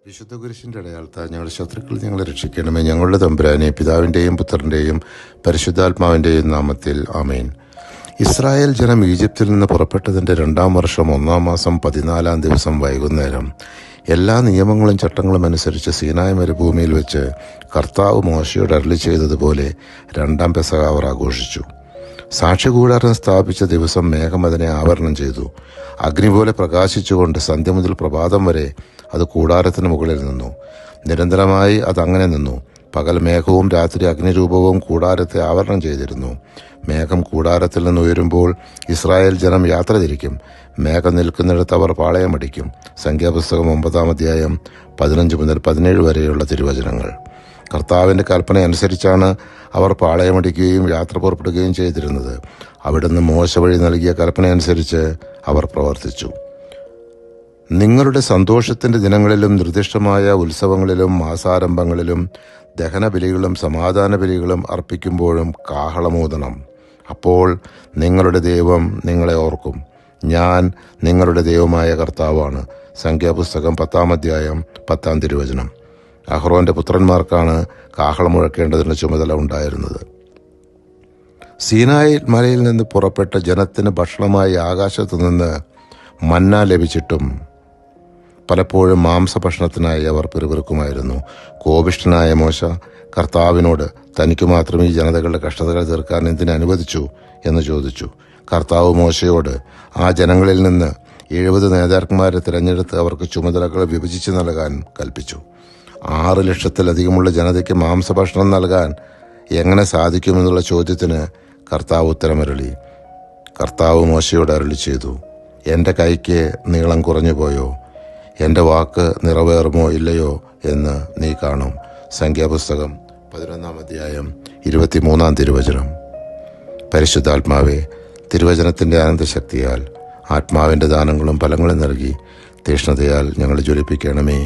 വിശുദ്ധ കുരിശിൻ്റെ അടയാളത്താൽ ഞങ്ങളുടെ ശത്രുക്കൾ ഞങ്ങളെ രക്ഷിക്കണമേ. ഞങ്ങളുടെ തമ്പുരാനെ, പിതാവിൻ്റെയും പുത്രൻ്റെയും പരിശുദ്ധാത്മാവിൻ്റെയും നാമത്തിൽ ആമേൻ. ഇസ്രായേൽ ജനം ഈജിപ്തിൽ നിന്ന് പുറപ്പെട്ടതിൻ്റെ 2-ാം വർഷം 1-ാം മാസം 14-ാം ദിവസം വൈകുന്നേരം എല്ലാ നിയമങ്ങളും ചട്ടങ്ങളും അനുസരിച്ച് സീനായ് മരുഭൂമിയിൽ വെച്ച് കർത്താവ് മോശയോട് അരുളി ചെയ്തതുപോലെ 2-ാം പെസഹ അവർ ആഘോഷിച്ചു. സാക്ഷ്യകൂടാരം സ്ഥാപിച്ച ദിവസം മേഘം അതിനെ ആവരണം ചെയ്തു. അഗ്നി പോലെ പ്രകാശിച്ചുകൊണ്ട് സന്ധ്യ മുതൽ പ്രഭാതം വരെ അത് കൂടാരത്തിന് മുകളിൽ നിന്നു. നിരന്തരമായി അതങ്ങനെ നിന്നു. പകൽ മേഘവും രാത്രി അഗ്നിരൂപവും കൂടാരത്തെ ആവരണം ചെയ്തിരുന്നു. മേഘം കൂടാരത്തിൽ നിന്ന് ഉയരുമ്പോൾ ഇസ്രായേൽ ജനം യാത്ര തിരിക്കും. മേഘം നിൽക്കുന്നിടത്ത് അവർ പാളയമടിക്കും. സംഖ്യാപുസ്തകം 9-ാം അധ്യായം 15 മുതൽ 17 വരെയുള്ള തിരുവചനങ്ങൾ. കർത്താവിൻ്റെ കൽപ്പന അനുസരിച്ചാണ് അവർ പാളയമടിക്കുകയും യാത്ര പുറപ്പെടുകയും ചെയ്തിരുന്നത്. അവിടുന്ന് മോശ വഴി നൽകിയ കൽപ്പന അനുസരിച്ച് അവർ പ്രവർത്തിച്ചു. നിങ്ങളുടെ സന്തോഷത്തിൻ്റെ ദിനങ്ങളിലും നിർദ്ദിഷ്ടമായ ഉത്സവങ്ങളിലും മാസാരംഭങ്ങളിലും ദഹനബലികളും സമാധാന ബലികളും അർപ്പിക്കുമ്പോഴും കാഹളമൂതണം. അപ്പോൾ നിങ്ങളുടെ ദൈവം നിങ്ങളെ ഓർക്കും. ഞാൻ നിങ്ങളുടെ ദൈവമായ കർത്താവാണ്. സംഖ്യാപുസ്തകം 10-ാം അധ്യായം 10-ാം തിരുവചനം. അഹ്റോന്റെ പുത്രന്മാർക്കാണ് കാഹളം മുഴക്കേണ്ടതിന് ചുമതല ഉണ്ടായിരുന്നത്. സീനായി മലയിൽ നിന്ന് പുറപ്പെട്ട ജനത്തിന് ഭക്ഷണമായി ആകാശത്തു നിന്ന് മന്ന ലഭിച്ചിട്ടും പലപ്പോഴും മാംസഭക്ഷണത്തിനായി അവർ പിറുപിറുക്കുമായിരുന്നു. കോപിഷ്ഠനായ മോശ കർത്താവിനോട് തനിക്ക് മാത്രം ഈ ജനതകളുടെ കഷ്ടതകൾ തീർക്കാൻ എന്തിനു അനുവദിച്ചു എന്ന് ചോദിച്ചു. കർത്താവ് മോശയോട് ആ ജനങ്ങളിൽ നിന്ന് 70 നേതാക്കന്മാരെ തിരഞ്ഞെടുത്ത് അവർക്ക് ചുമതലകൾ വിഭജിച്ച് നൽകാൻ കൽപ്പിച്ചു. 6 ലക്ഷത്തിലധികമുള്ള ജനതയ്ക്ക് മാംസഭക്ഷണം നൽകാൻ എങ്ങനെ സാധിക്കുമെന്നുള്ള ചോദ്യത്തിന് കർത്താവ് ഉത്തരമരുളി. കർത്താവ് മോശയോട് അരുളി ചെയ്തു, എൻ്റെ കൈക്ക് നീളം കുറഞ്ഞു പോയോ? എൻ്റെ വാക്ക് നിറവേറുമോ ഇല്ലയോ എന്ന് നീ കാണും. സംഖ്യാപുസ്തകം 11-ാം അധ്യായം 23-ാം തിരുവചനം. പരിശുദ്ധാത്മാവേ, തിരുവചനത്തിൻ്റെ ആനന്ദശക്തിയാൽ ആത്മാവിൻ്റെ ദാനങ്ങളും ഫലങ്ങളും നൽകി തീഷ്ണതയാൽ ഞങ്ങളെ ജ്വലിപ്പിക്കണമേ.